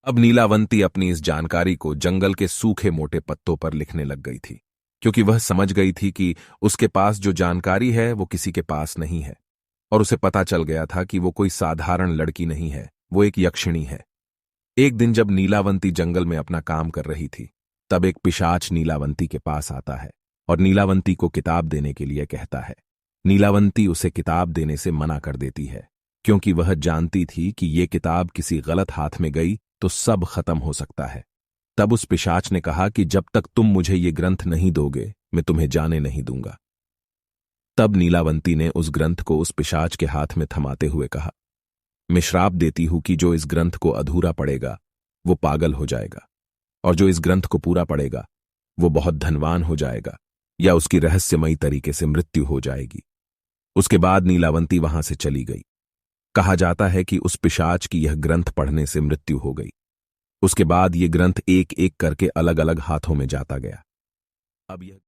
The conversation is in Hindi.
अब नीलावंती अपनी इस जानकारी को जंगल के सूखे मोटे पत्तों पर लिखने लग गई थी, क्योंकि वह समझ गई थी कि उसके पास जो जानकारी है वो किसी के पास नहीं है। और उसे पता चल गया था कि वो कोई साधारण लड़की नहीं है, वो एक यक्षिणी है। एक दिन जब नीलावंती जंगल में अपना काम कर रही थी, तब एक पिशाच नीलावंती के पास आता है और नीलावंती को किताब देने के लिए कहता है। नीलावंती उसे किताब देने से मना कर देती है, क्योंकि वह जानती थी कि ये किताब किसी गलत हाथ में गई तो सब खत्म हो सकता है। तब उस पिशाच ने कहा कि जब तक तुम मुझे ये ग्रंथ नहीं दोगे, मैं तुम्हें जाने नहीं दूंगा। तब नीलावंती ने उस ग्रंथ को उस पिशाच के हाथ में थमाते हुए कहा, मैं श्राप देती हूं कि जो इस ग्रंथ को अधूरा पढ़ेगा वो पागल हो जाएगा, और जो इस ग्रंथ को पूरा पढ़ेगा वो बहुत धनवान हो जाएगा, या उसकी रहस्यमयी तरीके से मृत्यु हो जाएगी। उसके बाद नीलावंती वहां से चली गई। कहा जाता है कि उस पिशाच की यह ग्रंथ पढ़ने से मृत्यु हो गई। उसके बाद ये ग्रंथ एक एक करके अलग अलग हाथों में जाता गया। अब यह